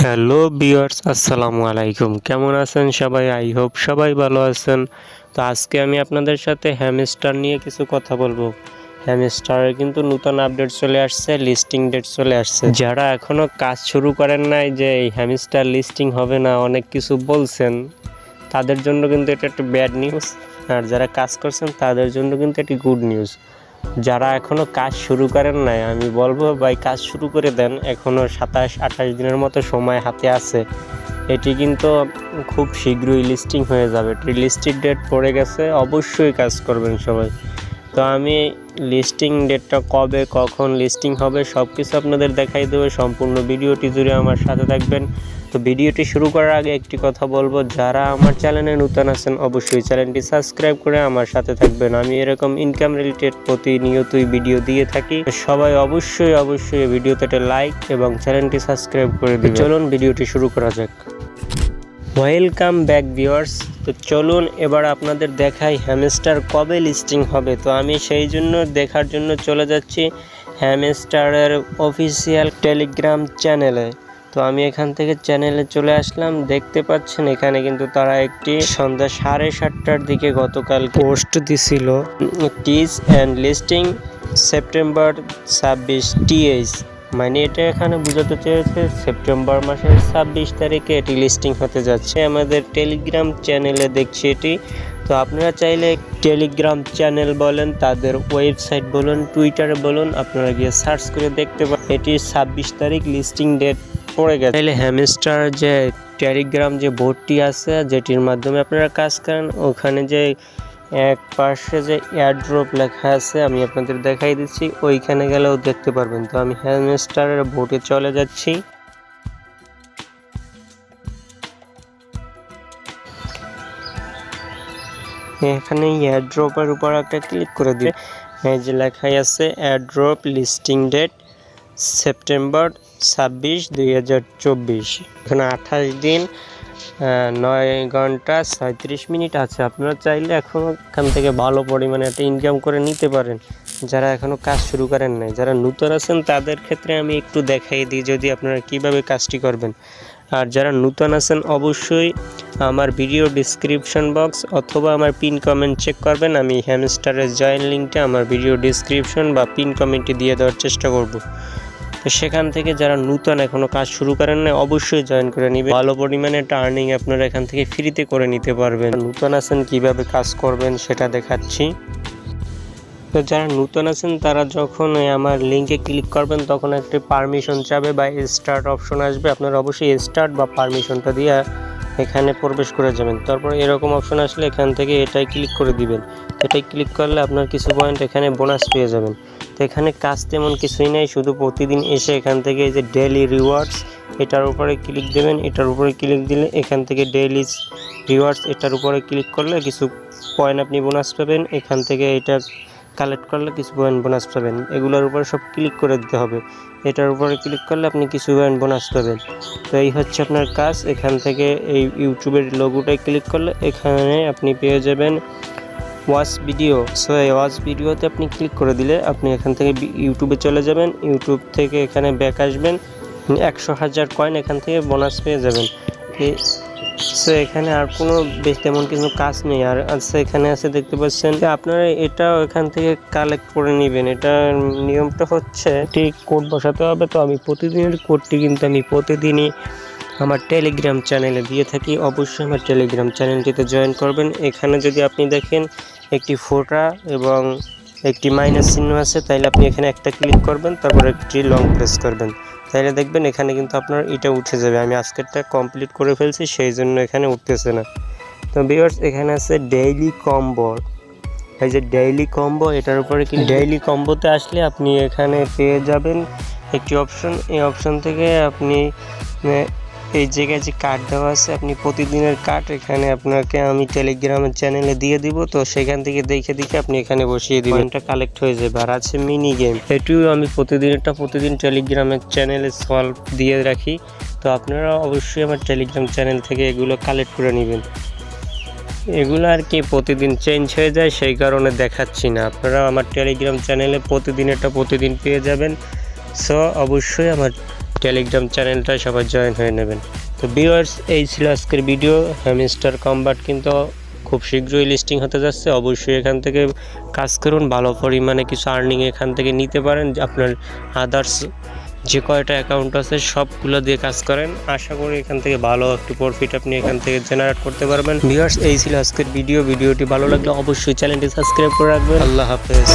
Hello viewers, আসসালামু আলাইকুম। কেমন আছেন সবাই? আই হোপ সবাই ভালো আছেন। তো আজকে আমি আপনাদের সাথে হ্যামস্টার নিয়ে কিছু কথা বলবো। হ্যামস্টারের কিন্তু নতুন আপডেট চলে আসছে, লিস্টিং ডেট চলে আসছে। যারা এখনো কাজ শুরু করেন নাই যে এই হ্যামস্টার লিস্টিং হবে না, অনেক কিছু বলছেন, তাদের জন্য কিন্তু এটা একটা ব্যাড নিউজ। আর যারা কাজ করছেন তাদের জন্য কিন্তু এটি গুড নিউজ। যারা এখনও কাজ শুরু করেন নাই, আমি বলবো ভাই কাজ শুরু করে দেন। এখনও 27-28 দিনের মতো সময় হাতে আছে। এটি কিন্তু খুব শীঘ্রই লিস্টিং হয়ে যাবে। লিস্টিং ডেট পড়ে গেছে, অবশ্যই কাজ করবেন সবাই। তো আমি লিস্টিং ডেটটা কবে কখন লিস্টিং হবে সব কিছু আপনাদের দেখাই দেবো। সম্পূর্ণ ভিডিওটি জুড়ে আমার সাথে থাকবেন। তো ভিডিওটি শুরু করার আগে একটি কথা বলবো, যারা আমার চ্যানেলে নতুন আছেন অবশ্যই চ্যানেলটি সাবস্ক্রাইব করে আমার সাথে থাকবেন। আমি এরকম ইনকাম রিলেটেড প্রতিনিয়তই ভিডিও দিয়ে থাকি। সবাই অবশ্যই ভিডিওতে একটা লাইক এবং চ্যানেলটি সাবস্ক্রাইব করে দিন। চলুন ভিডিওটি শুরু করা যাক। Welcome back viewers. তো চলুন এবার আপনাদের দেখাই হ্যামস্টার কবে লিস্টিং হবে। তো আমি সেই জন্য দেখার জন্য চলে যাচ্ছি হ্যামস্টারের অফিসিয়াল টেলিগ্রাম চ্যানেলে। তো আমি এখান থেকে চ্যানেলে চলে আসলাম। দেখতে পাচ্ছেন এখানে কিন্তু তারা একটি সন্ধ্যা 7:30টার দিকে গতকাল পোস্ট দিছিল, টিজ অ্যান্ড লিস্টিং সেপ্টেম্বর 26 টিএইচ। মানে এটা এখানে বোঝাতে চেয়েছে সেপ্টেম্বর মাসের 26 তারিখে এটি লিস্টিং হতে যাচ্ছে। আমাদের টেলিগ্রাম চ্যানেলে দেখছি এটি। তো আপনারা চাইলে টেলিগ্রাম চ্যানেল বলেন, তাদের ওয়েবসাইট বলুন, টুইটারে বলুন, আপনারা গিয়ে সার্চ করে দেখতে পারেন। এটি 26 তারিখ লিস্টিং ডেট পড়ে গেছে। তাইলে হ্যামস্টার যে টেলিগ্রাম যে বোর্ডটি আছে, যেটির মাধ্যমে আপনারা কাজ করেন, ওখানে যে এক পাশে যে এয়ারড্রপ লেখা আছে আমি আপনাদের দেখাই দিচ্ছি, ওইখানে গেলেও দেখতে পারবেন। তো আমি হ্যামস্টারের বোর্ডে চলে যাচ্ছি। এখানে এয়ারড্রপের উপর একটা ক্লিক করে দিই। এই যে লেখাই আছে এয়ারড্রপ লিস্টিং ডেট সেপ্টেম্বর 26, 2024। এখানে 28 দিন 9 ঘন্টা 37 মিনিট আছে। আপনারা চাইলে এখনও এখান থেকে ভালো পরিমাণে একটা ইনকাম করে নিতে পারেন। যারা এখনও কাজ শুরু করেন নাই, যারা নতুন আছেন তাদের ক্ষেত্রে আমি একটু দেখাই দিই যদি আপনারা কিভাবে কাজটি করবেন। আর যারা নতুন আছেন অবশ্যই আমার ভিডিও ডিসক্রিপশন বক্স অথবা আমার পিন কমেন্ট চেক করবেন। আমি হ্যামস্টারের জয়েন লিঙ্কটা আমার ভিডিও ডিসক্রিপশন বা পিন কমেন্টে দিয়ে দেওয়ার চেষ্টা করব। তো সেখান থেকে যারা নতুন এখনও কাজ শুরু করেন না অবশ্যই জয়েন করে নেবেন। ভালো পরিমাণে একটা আর্নিং আপনারা এখান থেকে ফ্রিতে করে নিতে পারবেন। নতুন আছেন কিভাবে কাজ করবেন সেটা দেখাচ্ছি। তো যারা নতুন আছেন তারা যখন আমার লিঙ্কে ক্লিক করবেন তখন একটি পারমিশন চাবে বা স্টার্ট অপশন আসবে। আপনারা অবশ্যই স্টার্ট বা পারমিশনটা দিয়ে এখানে প্রবেশ করে যাবেন। তারপর এরকম অপশন আসলে এখান থেকে এটাই ক্লিক করে দিবেন। এটাই ক্লিক করলে আপনার কিছু পয়েন্ট এখানে বোনাস পেয়ে যাবেন। তো এখানে কাজ তেমন কিছুই নেই, শুধু প্রতিদিন এসে এখান থেকে এই যে ডেইলি রিওয়ার্ডস এটার উপরে ক্লিক দেবেন। এটার উপরে ক্লিক দিলে এখান থেকে ডেইলি রিওয়ার্ডস এটার উপরে ক্লিক করলে কিছু পয়েন্ট আপনি বোনাস পাবেন। এখান থেকে এটা কালেক্ট করলে কিছু পয়েন্ট বোনাস পাবেন। এগুলোর উপরে সব ক্লিক করে দিতে হবে। এটার উপরে ক্লিক করলে আপনি কিছু পয়েন্ট বোনাস পাবেন। তো এই হচ্ছে আপনার কাজ। এখান থেকে এই ইউটিউবের লোগোটায় ক্লিক করলে এখানে আপনি পেয়ে যাবেন ওয়াচ ভিডিও। সো এই ওয়াচ ভিডিওতে আপনি ক্লিক করে দিলে আপনি এখান থেকে ইউটিউবে চলে যাবেন। ইউটিউব থেকে এখানে ব্যাক আসবেন, 100,000 কয়েন এখান থেকে বোনাস পেয়ে যাবেন। সো এখানে আর কোনো তেমন কিছু কাজ নেই। আর আচ্ছা এখানে আছে দেখতে পাচ্ছেন যে আপনারা এটাও এখান থেকে কালেক্ট করে নেবেন। এটার নিয়মটা হচ্ছে ঠিক কোড বসাতে হবে। তো আমি প্রতিদিনের কোডটি কিন্তু আমি প্রতিদিনই আমার টেলিগ্রাম চ্যানেলে দিয়ে থাকি। অবশ্যই আমার টেলিগ্রাম চ্যানেলটিতে জয়েন করবেন। এখানে যদি আপনি দেখেন একটি ফোঁটা এবং একটি মাইনাস চিহ্ন আছে, তাইলে আপনি এখানে একটা ক্লিক করবেন, তারপর একটি লং প্রেস করবেন, তাইলে দেখবেন এখানে কিন্তু আপনার এটা উঠে যাবে। আমি আজকেরটা কমপ্লিট করে ফেলছি সেই জন্য এখানে উঠতেছে না। তো ভিউয়ার্স এখানে আছে ডেইলি কম্বো। এই যে ডেইলি কম্বো এটার উপরে কি ডেইলি কম্বোতে আসলে আপনি এখানে পেয়ে যাবেন একটি অপশন। এই অপশন থেকে আপনি এই জায়গায় যে কার্ড দেওয়া আছে, আপনি প্রতিদিনের কার্ড এখানে আপনাকে আমি টেলিগ্রামের চ্যানেলে দিয়ে দিব। তো সেখান থেকে দেখে আপনি এখানে বসিয়ে দিবেন, এটা কালেক্ট হয়ে যাবে। আর আছে মিনি গেম, এটিও আমি প্রতিদিন টেলিগ্রামের চ্যানেলে সলভ দিয়ে রাখি। তো আপনারা অবশ্যই আমার টেলিগ্রাম চ্যানেল থেকে এগুলো কালেক্ট করে নেবেন। এগুলো আর কি প্রতিদিন চেঞ্জ হয়ে যায়, সেই কারণে দেখাচ্ছি না। আপনারা আমার টেলিগ্রাম চ্যানেলে প্রতিদিন পেয়ে যাবেন। সো অবশ্যই আমার টেলিগ্রাম চ্যানেলটা সবাই জয়েন হয়ে নেবেন। তো ভিউয়ার্স, এই ছিল আজকের ভিডিও। হ্যামস্টার কম্বাট কিন্তু খুব শীঘ্রই লিস্টিং হতে যাচ্ছে। অবশ্যই এখান থেকে কাজ করুন, ভালো পরিমাণে কিছু আর্নিং এখান থেকে নিতে পারেন। আপনার আদার্স যে কয়টা অ্যাকাউন্ট আছে সবগুলো দিয়ে কাজ করেন, আশা করি এখান থেকে ভালো একটু প্রফিট আপনি এখান থেকে জেনারেট করতে পারবেন। ভিউয়ার্স, এই ছিল আজকের ভিডিওটি ভালো লাগলে অবশ্যই চ্যানেলটি সাবস্ক্রাইব করে রাখবেন। আল্লাহ হাফেজ।